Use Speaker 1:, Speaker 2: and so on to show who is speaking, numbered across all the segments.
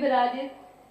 Speaker 1: विराजित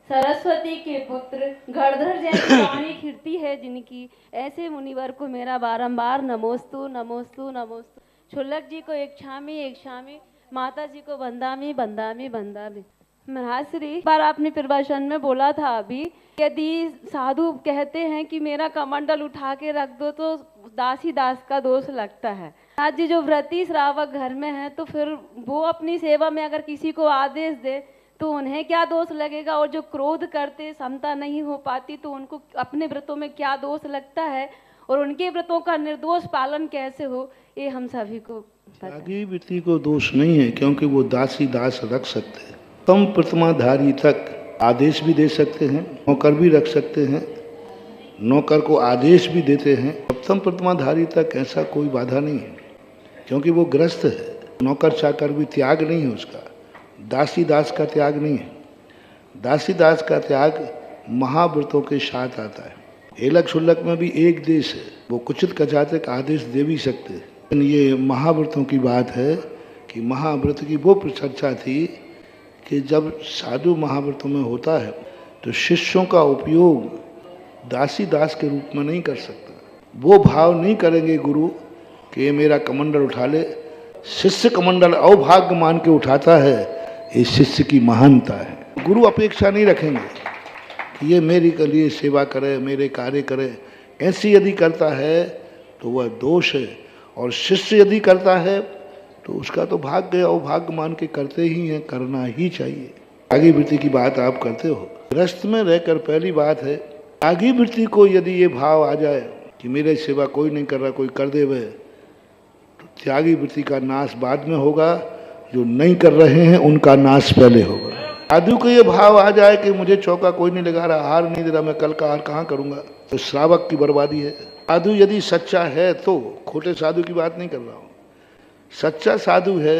Speaker 1: सरस्वती के पुत्र गणधर जैसी वाणी खिड़ती है जिनकी, ऐसे मुनिवर को मेरा बारंबार नमोस्तु नमोस्तु नमोस्तु। छुल्लक जी को एक क्षामी, माता जी को बंदामी बंदामी बंदामी। महाराज श्री बार आपने प्रवचन में बोला था अभी, यदि साधु कहते हैं कि मेरा कमंडल उठा के रख दो तो दासी दास का दोष लगता है। आज जो व्रती श्रावक घर में है तो फिर वो अपनी सेवा में अगर किसी को आदेश दे तो उन्हें क्या दोष लगेगा, और जो क्रोध करते समता नहीं हो पाती तो उनको अपने व्रतों में क्या दोष लगता है, और उनके व्रतों का निर्दोष पालन कैसे हो, ये हम सभी को
Speaker 2: त्यागी वृत्ति को दोष नहीं है, क्योंकि वो दासी दास रख सकते हैं। कम प्रतिमाधारी तक आदेश भी दे सकते हैं, नौकर भी रख सकते हैं, नौकर को आदेश भी देते हैं। सप्तम प्रतिमाधारी तक ऐसा कोई बाधा नहीं है, क्योंकि वो ग्रस्त है। नौकर चाकर भी त्याग नहीं है उसका, दासी दास का त्याग नहीं है। दासी दास का त्याग महाव्रतों के साथ आता है। एलक शुल्लक में भी एक देश है, वो कुचित कचाते का आदेश दे भी सकते हैं। लेकिन ये महाव्रतों की बात है कि महाव्रत की वो चर्चा थी कि जब साधु महाव्रतों में होता है तो शिष्यों का उपयोग दासी दास के रूप में नहीं कर सकता। वो भाव नहीं करेंगे गुरु कि ये मेरा कमंडल उठा ले। शिष्य कमंडल अवभाग्य मान के उठाता है, ये शिष्य की महानता है। गुरु अपेक्षा नहीं रखेंगे कि ये मेरे के लिए सेवा करे, मेरे कार्य करे। ऐसी यदि करता है तो वह दोष है, और शिष्य यदि करता है तो उसका तो भाग्य अवभाग्य मान के करते ही हैं, करना ही चाहिए। त्यागी वृत्ति की बात आप करते हो, गृहस्थ में रहकर पहली बात है त्यागी वृत्ति को यदि ये भाव आ जाए कि मेरे सेवा कोई नहीं कर रहा, कोई कर दे वह, तो त्यागी वृत्ति का नाश बाद में होगा, जो नहीं कर रहे हैं उनका नाश पहले होगा। साधु को ये भाव आ जाए कि मुझे चौका कोई नहीं लगा रहा, हार नहीं दे रहा, मैं कल का हार कहाँ करूँगा, तो श्रावक की बर्बादी है। साधु यदि सच्चा है तो, खोटे साधु की बात नहीं कर रहा हूँ, सच्चा साधु है,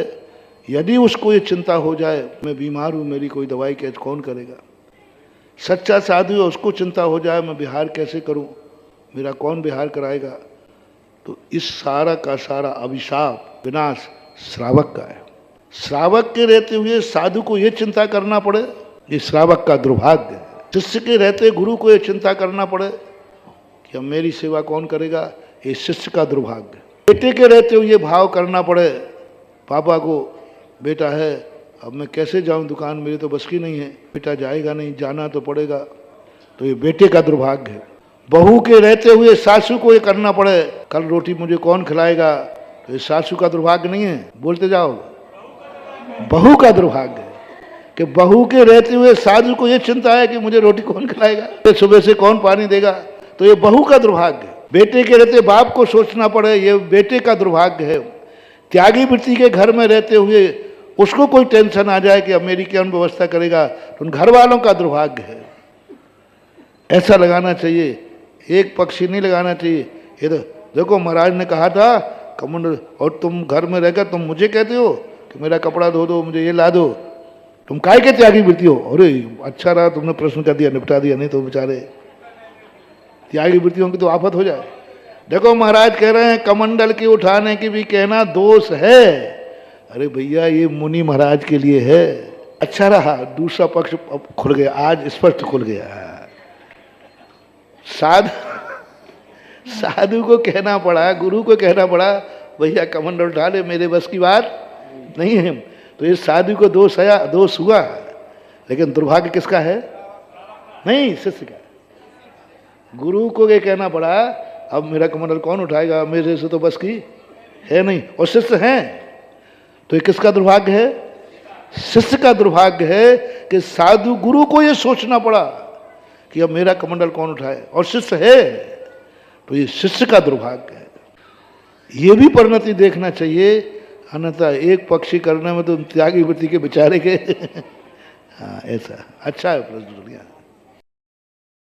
Speaker 2: यदि उसको ये चिंता हो जाए मैं बीमार हूँ, मेरी कोई दवाई कैसे कौन करेगा। सच्चा साधु है, उसको चिंता हो जाए मैं बिहार कैसे करूँ, मेरा कौन बिहार कराएगा, तो इस सारा का सारा अभिशाप विनाश श्रावक का है। श्रावक के रहते हुए साधु को ये चिंता करना पड़े, ये श्रावक का दुर्भाग्य है। शिष्य के रहते गुरु को ये चिंता करना पड़े कि अब मेरी सेवा कौन करेगा, ये शिष्य का दुर्भाग्य है। बेटे के रहते हुए ये भाव करना पड़े, पापा को बेटा है अब मैं कैसे जाऊं दुकान, मेरी तो बस की नहीं है, बेटा जाएगा नहीं, जाना तो पड़ेगा, तो ये बेटे का दुर्भाग्य है। बहू के रहते हुए सासू को ये करना पड़े, कल रोटी मुझे कौन खिलाएगा, तो ये सासू का दुर्भाग्य नहीं है, बोलते जाओ, बहू का दुर्भाग्य है कि बहू के रहते हुए सासू को ये चिंता है कि मुझे रोटी कौन खिलाएगा, सुबह से कौन पानी देगा, तो ये बहू का दुर्भाग्य है। बेटे के रहते बाप को सोचना पड़े, ये बेटे का दुर्भाग्य है। त्यागी वृत्ति के घर में रहते हुए उसको कोई टेंशन आ जाए कि अब मेरी क्या व्यवस्था करेगा, तो उन घर वालों का दुर्भाग्य है। ऐसा लगाना चाहिए, एक पक्षी नहीं लगाना चाहिए। ये तो देखो महाराज ने कहा था कमंडल, और तुम घर में रहकर तुम मुझे कहते हो कि मेरा कपड़ा धो दो, मुझे ये ला दो, तुम काय के त्यागी वृत्ति हो। अरे अच्छा रहा तुमने प्रश्न कर दिया, निपटा दिया, नहीं तो बेचारे त्यागी वृत्तियों की तो आफत हो जाए। देखो महाराज कह रहे हैं कमंडल के उठाने की भी कहना दोष है। अरे भैया ये मुनि महाराज के लिए है। अच्छा रहा दूसरा पक्ष खुल गया, आज स्पष्ट खुल गया। साधु को कहना पड़ा, गुरु को कहना पड़ा भैया कमंडल उठा ले, मेरे बस की बात नहीं है, तो ये साधु को दोष हुआ, लेकिन दुर्भाग्य किसका है, नहीं शिष्य का। गुरु को ये कहना पड़ा अब मेरा कमंडल कौन उठाएगा, मेरे से तो बस की है नहीं, और शिष्य हैं, तो ये किसका दुर्भाग्य है, शिष्य का दुर्भाग्य है कि साधु गुरु को ये सोचना पड़ा कि अब मेरा कमंडल कौन उठाए, और शिष्य है, तो ये शिष्य का दुर्भाग्य है। ये भी परिणति देखना चाहिए, अन्यथा एक पक्षी करने में तो त्यागी वृत्ति के बेचारे के हाँ ऐसा अच्छा है प्रश्न।